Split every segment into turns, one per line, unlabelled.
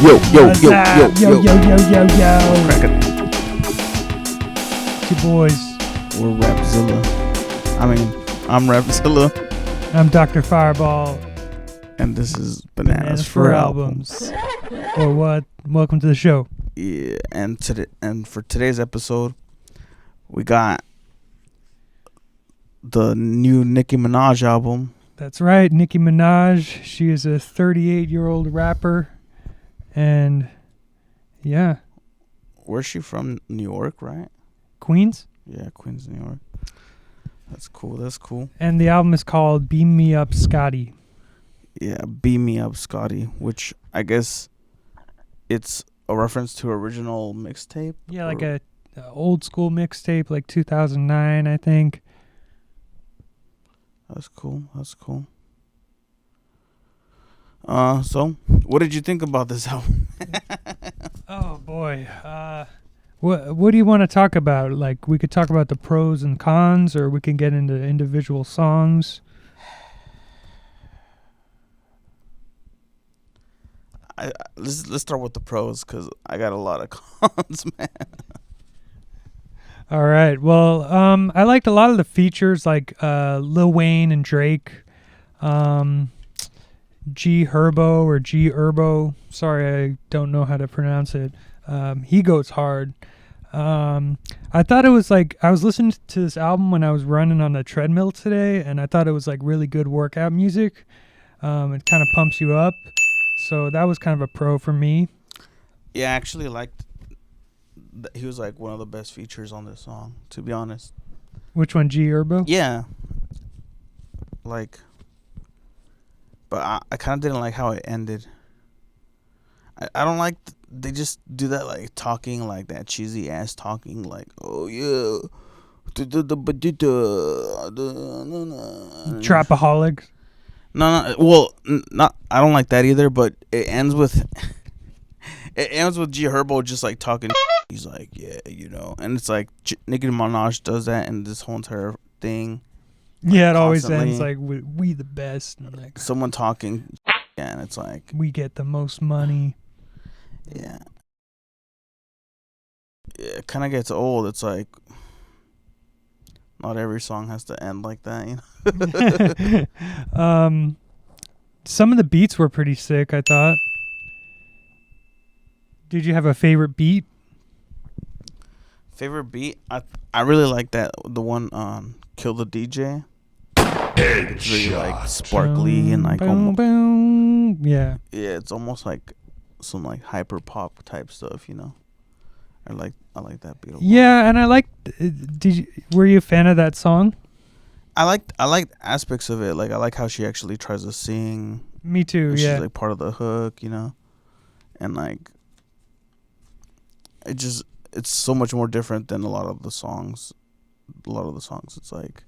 Yo.
Crack it. It's your boys.
We're Rapxilla. I'm Rapxilla.
I'm Dr. Fireball.
And this is Bananaz for Albumz.
Or what? Welcome to the show.
Yeah, and for today's episode, we got the new Nicki Minaj album.
That's right, Nicki Minaj. She is a 38-year-old rapper. And yeah.
Where's she from? New York, right?
Queens?
Yeah, Queens, New York. That's cool.
And the album is called Beam Me Up, Scotty.
Yeah, Beam Me Up, Scotty, which I guess it's a reference to original mixtape.
Yeah, like a old school mixtape, like 2009, I think.
That's cool. So what did you think about this album?
Oh boy. What do you want to talk about? Like, we could talk about the pros and cons, or we can get into individual songs.
Let's start with the pros, because I got a lot of cons, man.
All right. Well, I liked a lot of the features, like Lil Wayne and Drake, G Herbo. Sorry, I don't know how to pronounce it. He goes hard. I thought it was like, I was listening to this album when I was running on the treadmill today, and I thought it was like really good workout music. It kind of pumps you up. So that was kind of a pro for me.
Yeah, I actually liked he was like one of the best features on this song, to be honest.
Which one, G Herbo?
Yeah. Like, but I kind of didn't like how it ended. I don't like they just do that, like talking, like that cheesy ass talking, like, oh yeah,
Trapaholics.
No, well, not. I don't like that either. But it ends with G Herbo just like talking. He's like, yeah, and it's like Nicki Minaj does that in this whole entire thing.
Yeah, it always ends like we the best. And like
someone talking, and it's like
we get the most money.
Yeah, it kind of gets old. It's like not every song has to end like that,
Some of the beats were pretty sick, I thought. Did you have a favorite beat?
Favorite beat? I really like that, the one Kill the DJ. It's really like sparkly and like
boom, boom. Yeah.
Yeah, it's almost like some like hyper pop type stuff, I like that beat a lot.
Yeah, and I liked. Were you a fan of that song?
I liked aspects of it. Like, I like how she actually tries to sing.
Me too. Yeah.
She's like part of the hook, and like it's so much more different than a lot of the songs. It's like,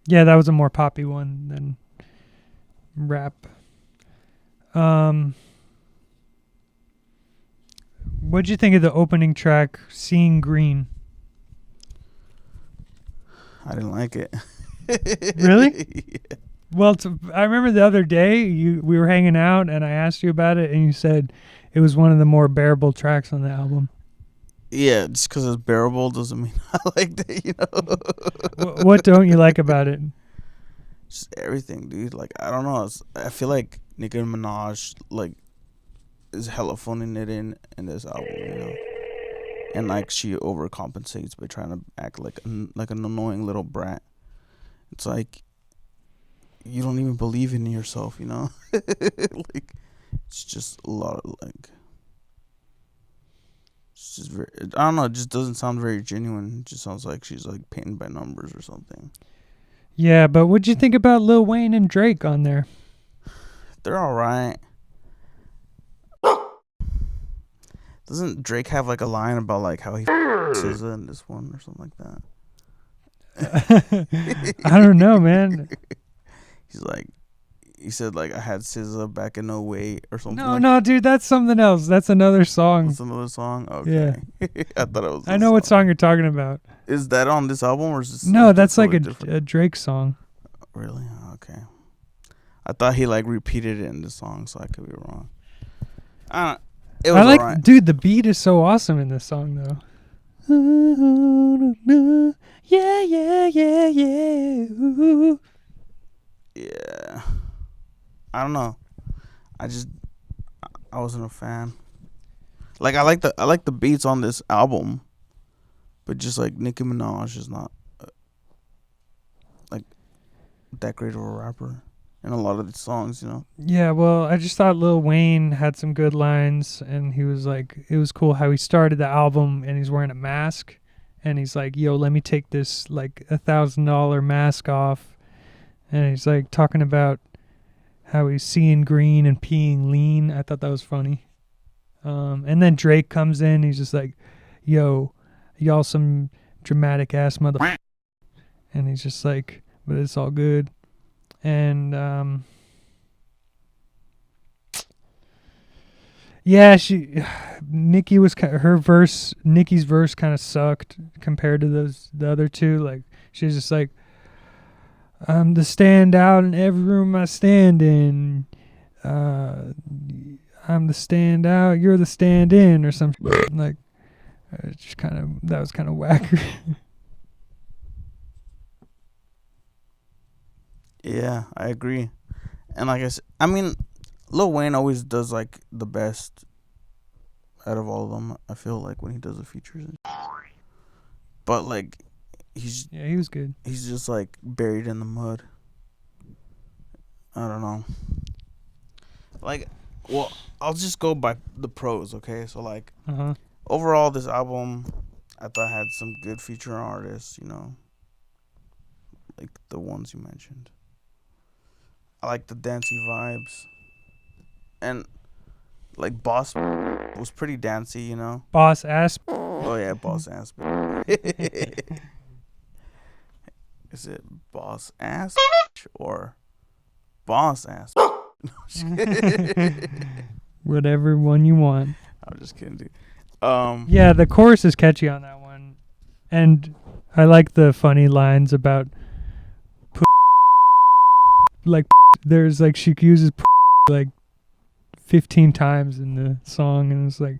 yeah, that was a more poppy one than rap. What'd you think of the opening track, Seeing Green?
I didn't like it.
Really?
Yeah.
Well, I remember the other day we were hanging out and I asked you about it and you said it was one of the more bearable tracks on the album.
Yeah, just because it's bearable doesn't mean I liked it,
What don't you like about it?
Just everything, dude. Like, I don't know. I feel like Nicki Minaj, like, is hella phoning it in this album, and like she overcompensates by trying to act like an annoying little brat. It's like you don't even believe in yourself, like, it's just a lot of like, it's just very, I don't know, it just doesn't sound very genuine. It just sounds like she's like painting by numbers or something.
Yeah, but what'd you think about Lil Wayne and Drake on there?
They're all right. Doesn't Drake have like a line about like how he SZA in this one or something like
that? I don't know, man.
He said like, I had SZA back in 08 or something.
No, dude, that's something else. That's another song.
That's another song? Okay. Yeah. I thought it was.
I know what song you're talking about.
Is that on this album or is this?
No, that's like a Drake song.
Really? Okay. I thought he like repeated it in the song, so I could be wrong. I don't know. It was
I like,
alright.
dude, the beat is so awesome in this song though. Yeah, yeah, yeah, yeah. Ooh.
Yeah. I don't know. I just I wasn't a fan. Like I like the beats on this album, but just like Nicki Minaj is not like that great of a rapper in a lot of the songs, you know.
Yeah, well, I just thought Lil Wayne had some good lines, and he was like, it was cool how he started the album, and he's wearing a mask, and he's like, "Yo, let me take this like $1,000 mask off," and he's like talking about how he's seeing green and peeing lean. I thought that was funny. And then Drake comes in, he's just like, "Yo, y'all some dramatic ass mother," and he's just like, "But it's all good," and yeah, Nicki's verse kind of sucked compared to the other two. Like, she's just like, "I'm the standout in every room I stand in. I'm the standout, you're the stand-in," or something. Like, it's just that was kind of whack.
Yeah, I agree. And like I said, I mean, Lil Wayne always does like the best out of all of them. I feel like when he does the features, but like
Yeah, he was good.
he's just like buried in the mud. I don't know. Like, well, I'll just go by the pros, okay? So like overall, this album I thought had some good feature artists, you know, like the ones you mentioned. I like the dancey vibes, and like Boss was pretty dancey, you know.
Boss ass.
Oh yeah, Boss ass. Is it Boss ass or Boss ass?
Whatever one you want.
I'm just kidding, dude.
Yeah, the chorus is catchy on that one, and I like the funny lines about like there's like she uses like 15 times in the song, and it's like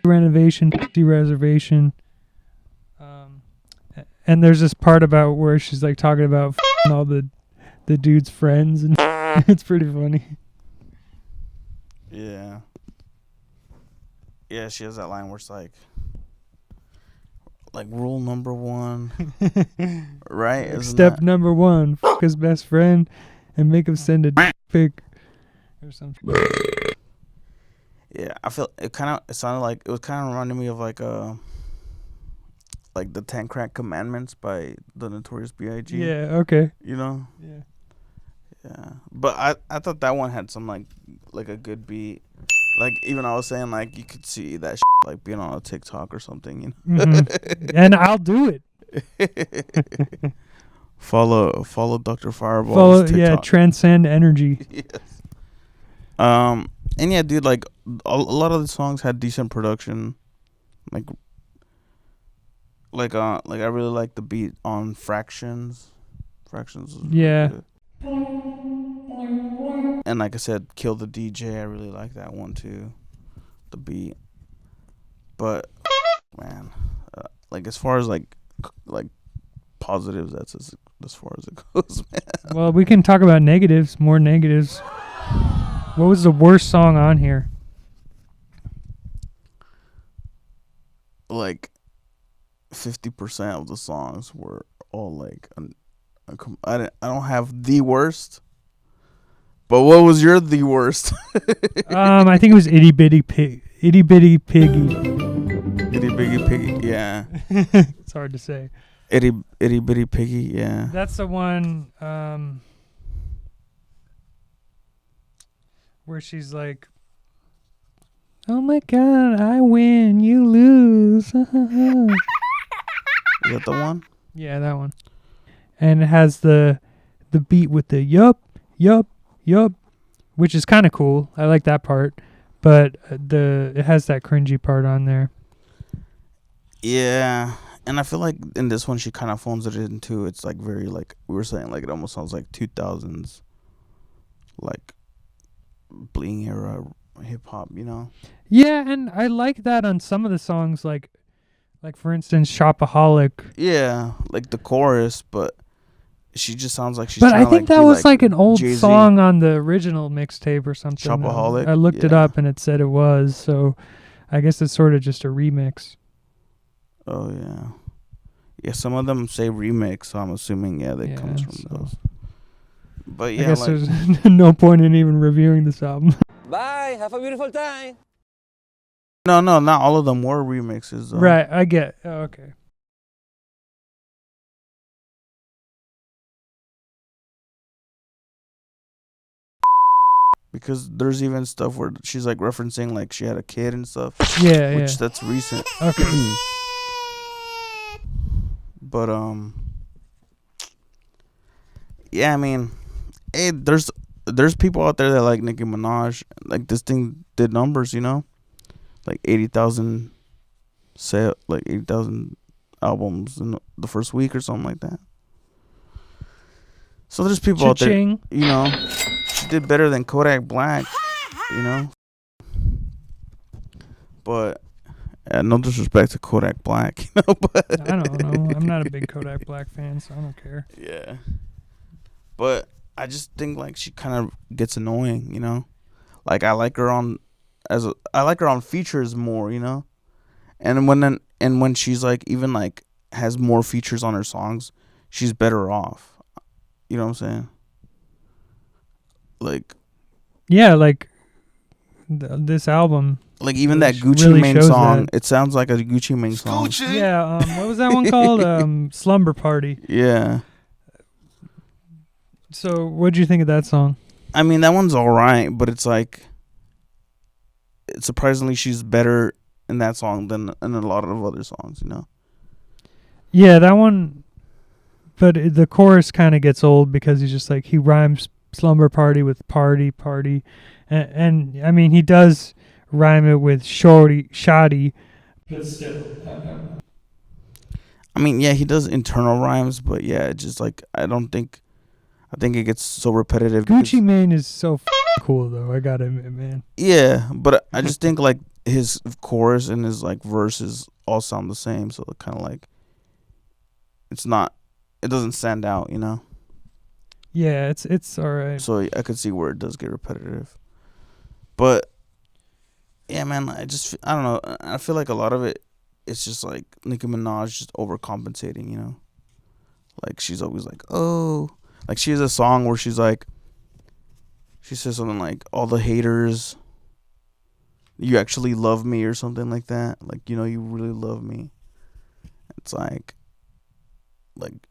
renovation, reservation. And there's this part about where she's like talking about all the dude's friends, and it's pretty funny.
Yeah. Yeah, she has that line where it's like rule number 1, right?
Like,
Isn't
step
that?
number 1, fuck his best friend and make him send a pic or something.
Yeah, I feel it sounded like it was kind of reminding me of like the 10 Crack Commandments by the Notorious B.I.G.
Yeah, okay.
You know?
Yeah.
Yeah. But I thought that one had some like a good beat. Like even I was saying like you could see that like being on a TikTok or something, you know.
Mm-hmm. And I'll do it.
Follow Dr. Fireball's TikTok.
Yeah, transcend energy.
Yes. And yeah, dude, like a lot of the songs had decent production. Like I really like the beat on Fractions. Fractions was really good. And like I said, Kill the DJ, I really like that one too. The beat. But man, like as far as like positives, that's as far as it goes, man.
Well, we can talk about negatives, more negatives. What was the worst song on here?
Like 50% of the songs were all like I don't have the worst. But what was your the worst?
I think it was Itty Bitty Piggy.
Itty Bitty Piggy, yeah.
It's hard to say.
Itty Bitty Piggy, yeah.
That's the one where she's like, "Oh my God, I win, you lose."
Is that the one?
Yeah, that one. And it has the beat with the yup, which is kind of cool. I like that part, but it has that cringy part on there.
Yeah, and I feel like in this one she kind of phones it in too. It's like very like we were saying, like it almost sounds like 2000s, like bling era hip hop, you know?
Yeah, and I like that on some of the songs, like for instance, Shopaholic.
Yeah, like the chorus, but she just sounds like she's
But
trying
I
to
think
like
that
be
was like an old
Jay-Z.
song on the original mixtape or something.
Shopaholic?
I looked it
Yeah.
up and it said it was, so I guess it's sort of just a remix.
Oh yeah, yeah. Some of them say remix, so I'm assuming that comes from
so
those. But
I
yeah,
guess
like
there's no point in even reviewing this album.
Bye. Have a beautiful time.
no, not all of them were remixes. Though.
Right, I get. Oh, okay.
Because there's even stuff where she's like referencing like she had a kid and stuff.
Yeah,
Which that's recent.
Okay.
But yeah, I mean, hey, there's people out there that like Nicki Minaj. Like this thing did numbers, you know, like 80,000 sale, like 80,000 albums in the first week or something like that. So there's people out there,
Cha-ching.
you know, she did better than Kodak Black, you know. But no disrespect to Kodak Black, you know, but
I don't know. I'm not a big Kodak Black fan, so I don't care.
yeah. But I just think like she kind of gets annoying, you know. Like I like her on features more, you know. And when she's like even like has more features on her songs, she's better off. You know what I'm saying? Like
Yeah, like this album.
like even
really
that Gucci
really
Mane
shows
song,
that.
It sounds like a Gucci Mane song.
Yeah, what was that one called? Slumber Party.
Yeah.
So, what'd you think of that song?
I mean, that one's all right, but it's like surprisingly she's better in that song than in a lot of other songs, you know.
Yeah, that one. But the chorus kind of gets old because he's just like he rhymes slumber party with party, and I mean he does rhyme it with shoddy, but still.
I mean, yeah, he does internal rhymes, but yeah, it's just like I think it gets so repetitive.
Gucci Mane is so cool though. I gotta admit, man.
Yeah, but I just think like his chorus and his like verses all sound the same, so it kind of like it doesn't stand out, you know.
Yeah, it's all right.
So I could see where it does get repetitive, but yeah, man, I don't know. I feel like a lot of it's just like Nicki Minaj just overcompensating, you know. Like she's always like, oh, like she has a song where she says something like, all the haters, you actually love me or something like that. Like, you know, you really love me. It's like,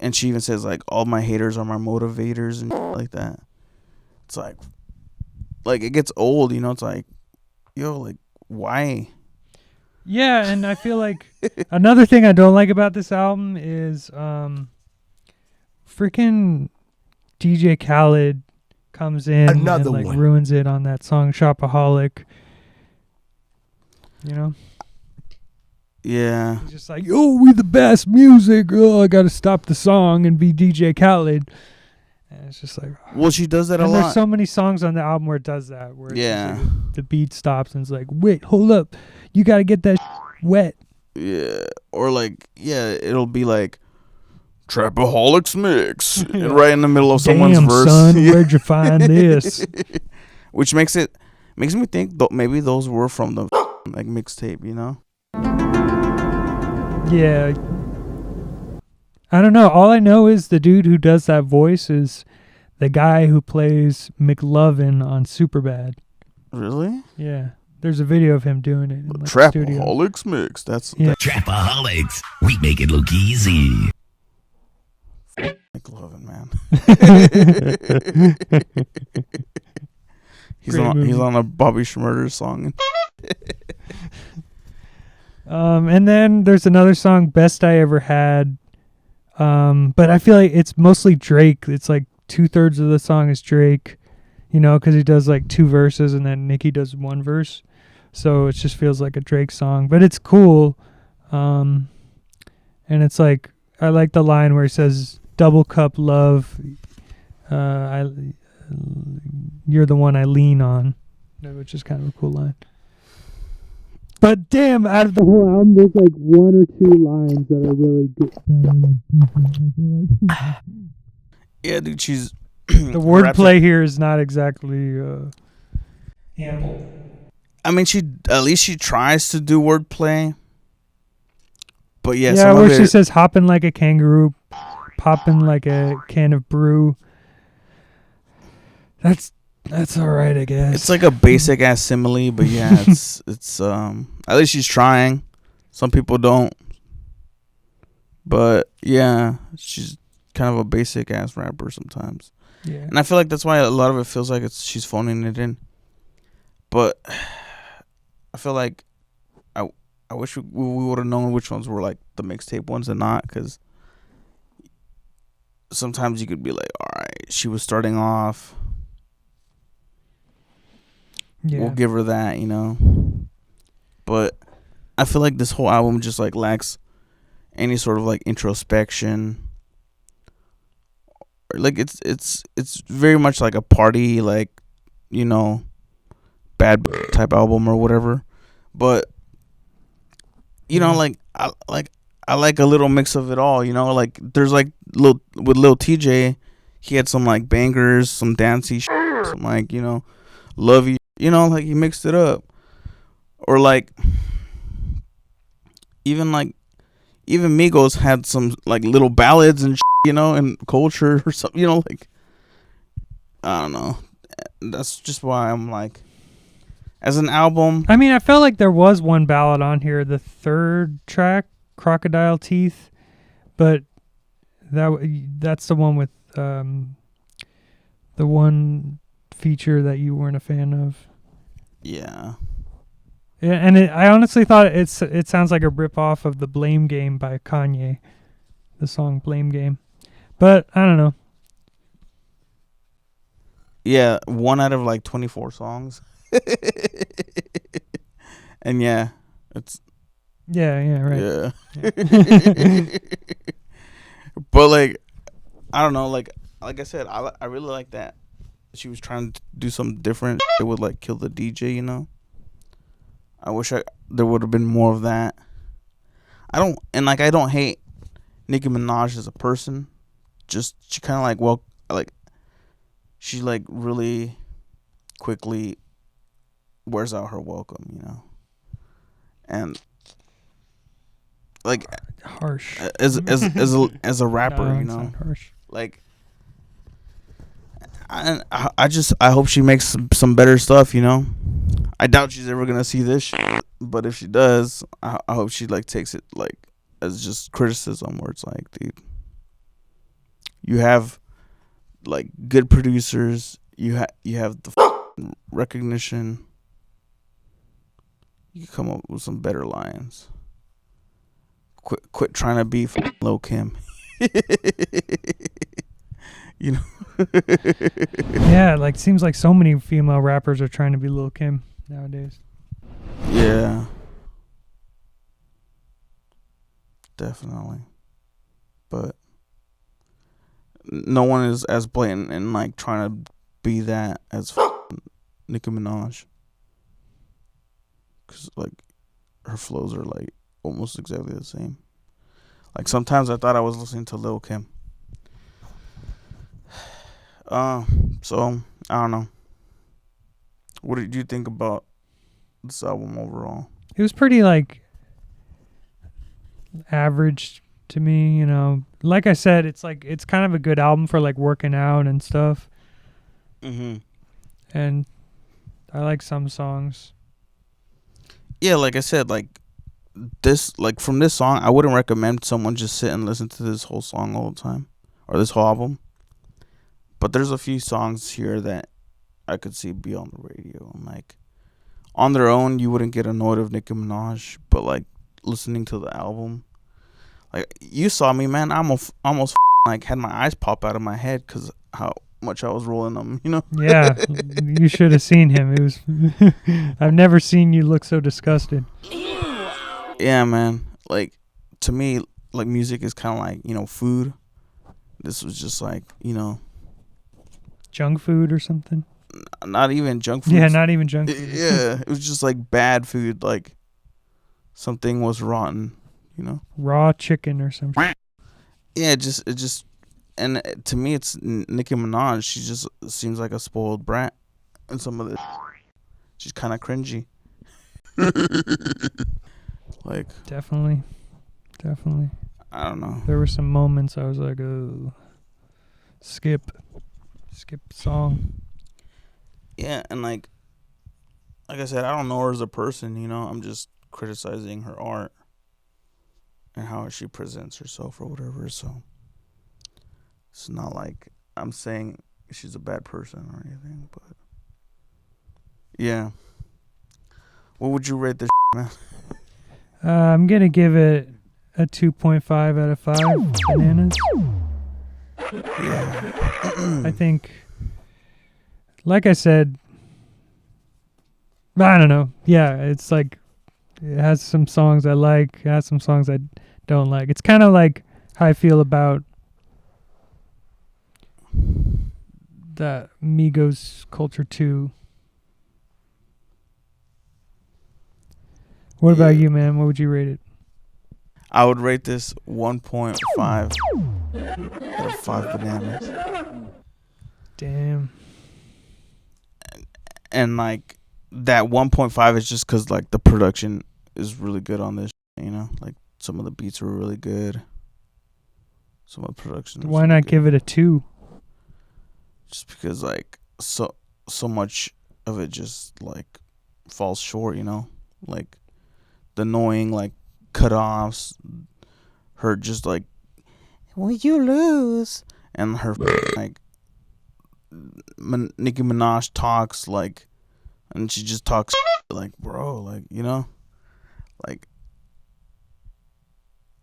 and she even says like, all my haters are my motivators and like that. It's like it gets old, you know. It's like, yo, like why?
Yeah, and I feel like another thing I don't like about this album is freaking DJ Khaled comes in and like ruins it on that song Shopaholic. You know?
Yeah.
He's just like, oh, we the best music. Oh, I gotta stop the song and be DJ Khaled. And it's just like,
well, she does that a
and
lot.
there's so many songs on the album where it does that, where it's
Yeah.
just like the beat stops and it's like, wait, hold up, you gotta get that wet.
Yeah, or like, yeah, it'll be like Trapaholics mix right in the middle of someone's
Damn,
verse.
son,
Yeah.
where'd you find this?
Which makes me think maybe those were from the like mixtape, you know?
Yeah. I don't know. All I know is the dude who does that voice is the guy who plays McLovin on Superbad.
Really?
Yeah. There's a video of him doing it in like, the studio.
Trapaholics mix. That's
Trapaholics. We make it look easy.
McLovin, man.
He's
on a Bobby Shmurda song.
And then there's another song, Best I Ever Had. But I feel like it's mostly Drake. It's like 2/3 of the song is Drake, you know, because he does like 2 verses and then Nicki does 1 verse. So it just feels like a Drake song, but it's cool. And it's like, I like the line where he says, double cup love, you're the one I lean on, which is kind of a cool line. But damn, out of the whole album, there's like one or two lines that are really good. That are like decent. I feel like.
Yeah, dude, she's
The wordplay here is not exactly ample.
I mean, at least she tries to do wordplay. But yeah,
Yeah,
some
where
of
she
it,
says hopping like a kangaroo, popping like a can of brew. That's all right, I guess.
it's like a basic ass simile, but yeah, it's at least she's trying. Some people don't. But yeah, she's kind of a basic ass rapper sometimes.
Yeah.
And I feel like that's why a lot of it feels like she's phoning it in. But I feel like I wish we would have known which ones were like the mixtape ones and not, because sometimes you could be like, all right, she was starting off.
Yeah.
We'll give her that, you know. But I feel like this whole album just like lacks any sort of like introspection. Like it's very much like a party, like, you know, bad type album or whatever. But you know, like I like a little mix of it all, you know. Like there's like with Lil TJ, he had some like bangers, some dancey shit, some like, you know, lovey, you know, like he mixed it up. Or like even Migos had some like little ballads and shit, you know, and culture or something, you know, like I don't know. That's just why I'm like, as an album,
I mean, I felt like there was one ballad on here, the third track, Crocodile Teeth, but that's the one with the one feature that you weren't a fan of.
yeah.
Yeah, and I honestly thought it sounds like a rip-off of the Blame Game by Kanye, the song Blame Game. But I don't know.
Yeah, 1 out of like 24 songs. And yeah, it's
Yeah, right.
yeah. But like, I don't know, like I said, I really like that she was trying to do something different. It would like kill the DJ, you know. I wish there would have been more of that. I don't hate Nicki Minaj as a person. Just she kind of she like really quickly wears out her welcome, you know. And like
Harsh.
as a rapper,
No,
you
it's
know,
not harsh.
like I hope she makes some better stuff, you know. I doubt she's ever gonna see this shit, but if she does, I hope she like takes it like as just criticism, where it's like, dude, you have like good producers, you have the recognition, you can come up with some better lines. Quit trying to be Lil Kim. You know.
Yeah, like seems like so many female rappers are trying to be Lil Kim nowadays.
Yeah. Definitely. But no one is as blatant and like trying to be that as Nicki Minaj. Cause like her flows are like almost exactly the same. Like sometimes I thought I was listening to Lil Kim. So I don't know. What did you think about this album overall?
It was pretty like average to me, you know. Like I said, it's kind of a good album for like working out and stuff.
Mm-hmm.
And I like some songs.
Yeah, like I said, like this, like from this song, I wouldn't recommend someone just sit and listen to this whole song all the time or this whole album. But there's a few songs here that I could see be on the radio, and like on their own, you wouldn't get annoyed of Nicki Minaj, but like listening to the album, like you saw me, man, I almost like had my eyes pop out of my head because how much I was rolling them, you know.
Yeah, you should have seen him. It was I've never seen you look so disgusted.
Yeah, man. Like to me, like music is kind of like, you know, food. This was just like, you know,
Junk food or something.
not even junk food.
Yeah, not even junk food.
Yeah, it was just like bad food. Like something was rotten, you know.
Raw chicken or something.
Yeah, it just, and to me, it's Nicki Minaj. She just seems like a spoiled brat, and some of this, she's kind of cringy. Like,
Definitely.
I don't know.
There were some moments I was like, oh, skip song.
Yeah, and like I said, I don't know her as a person. You know, I'm just criticizing her art and how she presents herself or whatever. So it's not like I'm saying she's a bad person or anything, but yeah. What would you rate this man?
I'm gonna give it a 2.5 out of 5 bananas.
Yeah.
I think, like I said, I don't know. Yeah, it's like it has some songs I like, it has some songs I don't like. It's kind of like how I feel about the Migos Culture 2. What about you, man? What would you rate it?
I would rate this 1.5 out of 5 bananas.
Damn.
And like that 1.5 is just because like the production is really good on this, you know, like some of the beats were really good, some of the production.
Why not give it a 2?
Just because like so much of it just like falls short, you know, like the annoying like cut-offs, her just like, will you lose, and her like Nicki Minaj talks like, and she just talks like, bro, like, you know, like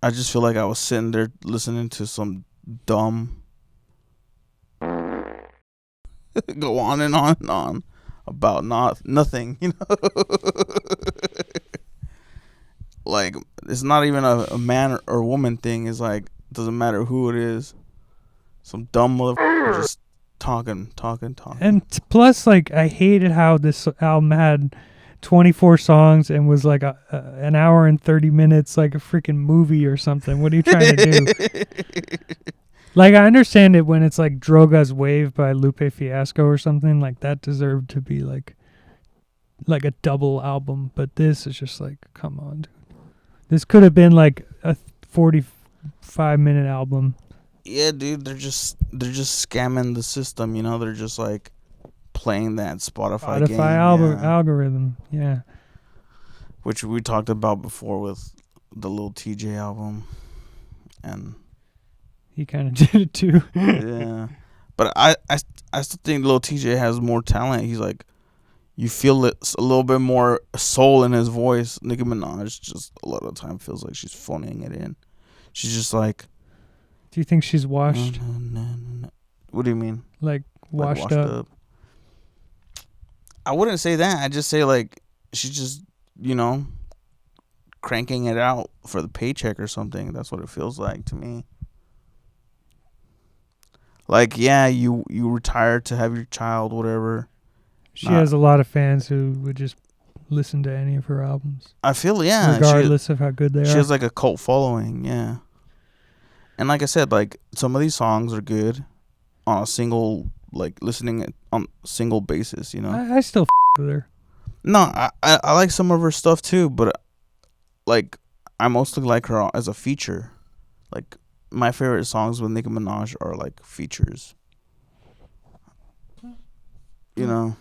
I just feel like I was sitting there listening to some dumb go on and on and on about nothing, you know. Like it's not even a man or woman thing. It's like doesn't matter who it is. Some dumb motherfucker just talking.
And plus, like, I hated how this album had 24 songs and was like an hour and 30 minutes, like a freaking movie or something. What are you trying to do? Like, I understand it when it's like Droga's Wave by Lupe Fiasco or something. Like, that deserved to be like a double album. But this is just like, come on, dude. This could have been like a 45-minute album.
Yeah, dude, they're just scamming the system, you know. They're just like playing that Spotify game,
algorithm, yeah.
Which we talked about before with the Lil TJ album, and
he kind of did it too.
Yeah, but I still think Lil TJ has more talent. He's like, you feel it a little bit more soul in his voice. Nicki Minaj just a lot of the time feels like she's phoning it in. She's just like.
Do you think she's washed?
What do you mean?
Like washed up?
I wouldn't say that. I just say like she's just, you know, cranking it out for the paycheck or something. That's what it feels like to me. Like, yeah, you retire to have your child, whatever.
She has a lot of fans who would just listen to any of her albums.
I feel, yeah.
Regardless of how good they are.
She has like a cult following, yeah. And like I said, like some of these songs are good on a single, like listening on a single basis, you know.
I still with her.
No, I like some of her stuff too, but like I mostly like her as a feature. Like my favorite songs with Nicki Minaj are like features. You know.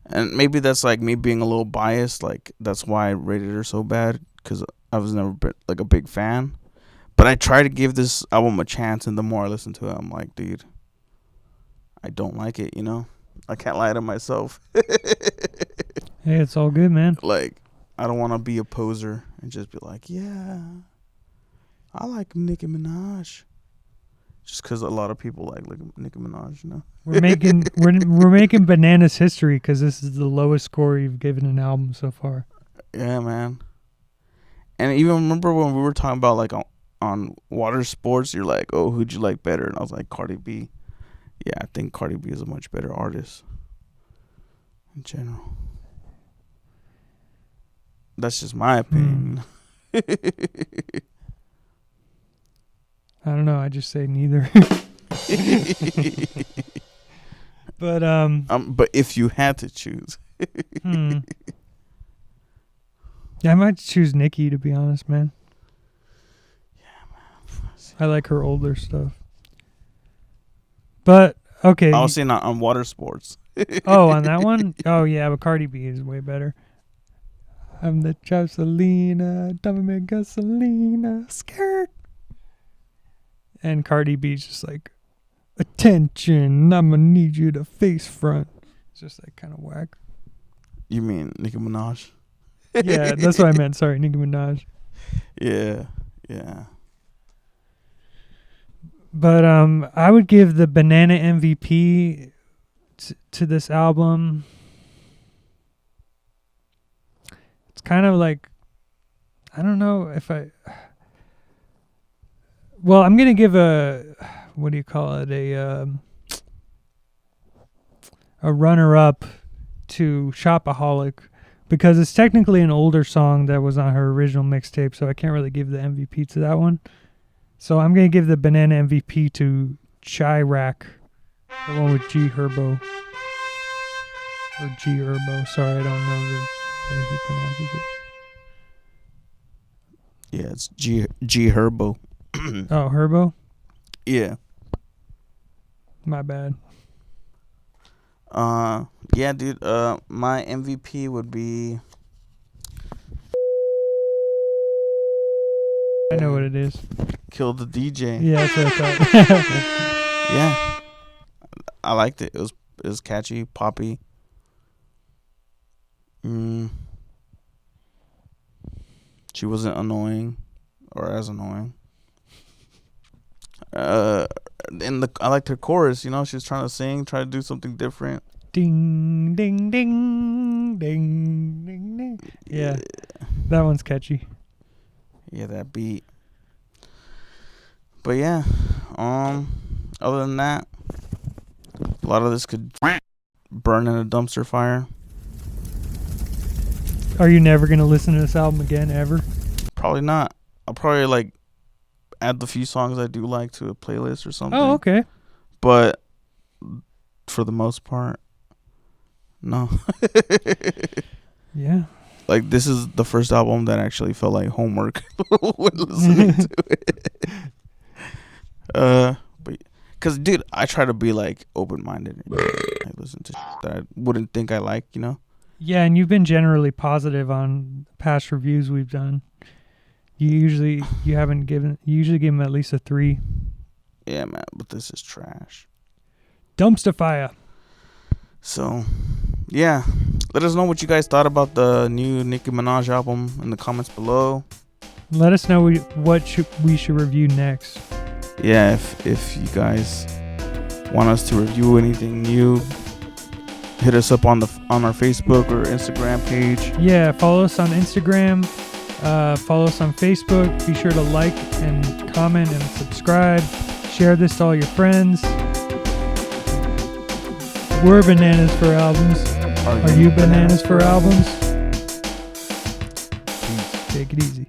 And maybe that's like me being a little biased. Like that's why I rated her so bad, because I was never like a big fan. But I try to give this album a chance, and the more I listen to it, I'm like, dude, I don't like it, you know? I can't lie to myself.
Hey, it's all good, man.
Like, I don't want to be a poser and just be like, yeah, I like Nicki Minaj. Just because a lot of people like Nicki Minaj, you know?
We're making Bananaz history because this is the lowest score you've given an album so far.
Yeah, man. And even remember when we were talking about, like, on water sports, you're like, oh, who'd you like better? And I was like, Cardi B. Yeah, I think Cardi B is a much better artist in general. That's just my opinion.
I don't know. I just say neither.
But if you had to choose,
Yeah, I might choose Nicki, to be honest, man.
yeah, man.
I like her older stuff. But okay.
I was saying on water sports.
Oh, on that one? Oh yeah, but Cardi B is way better. I'm the Chowsalina, Dame Gasolina, skirt. And Cardi B's just like, attention, I'ma need you to face front. It's just like kind of whack.
You mean Nicki Minaj?
Yeah, that's what I meant. Sorry, Nicki Minaj.
Yeah.
But I would give the Banana MVP to this album. It's kind of like, I don't know if I. Well, I'm gonna give a, what do you call it, a runner-up to Shopaholic, because it's technically an older song that was on her original mixtape, so I can't really give the MVP to that one. So I'm gonna give the Banana MVP to Chirac, the one with G Herbo. Or G Herbo. Sorry, I don't know the way he pronounces it.
Yeah, it's G Herbo.
Oh, Herbo?
Yeah.
My bad.
Yeah, dude. My MVP would be.
I know what it is.
Kill the DJ.
Yeah, that's what I thought.
Yeah, I liked it. It was catchy, poppy. She wasn't annoying, or as annoying. I liked her chorus. You know, she was trying to sing, try to do something different.
Ding, ding, ding, ding, ding, ding. Yeah, that one's catchy.
Yeah, that beat. But yeah, other than that, a lot of this could burn in a dumpster fire.
Are you never gonna listen to this album again, ever?
Probably not. I'll probably add the few songs I do like to a playlist or something.
Oh, okay.
But for the most part, no.
Yeah.
Like, this is the first album that actually felt like homework when listening to it. But because, dude, I try to be open-minded. I listen to that I wouldn't think I like, you know.
Yeah, and you've been generally positive on past reviews we've done. You usually give them at least a 3.
Yeah, man, but this is trash.
Dumpster fire.
So, yeah, let us know what you guys thought about the new Nicki Minaj album in the comments below.
Let us know what we should review next.
Yeah, if you guys want us to review anything new, hit us up on our Facebook or Instagram page.
Yeah, follow us on Instagram. Follow us on Facebook. Be sure to like and comment and subscribe. Share this to all your friends. We're Bananas for Albums. Are you Bananas for Albums? Take it easy.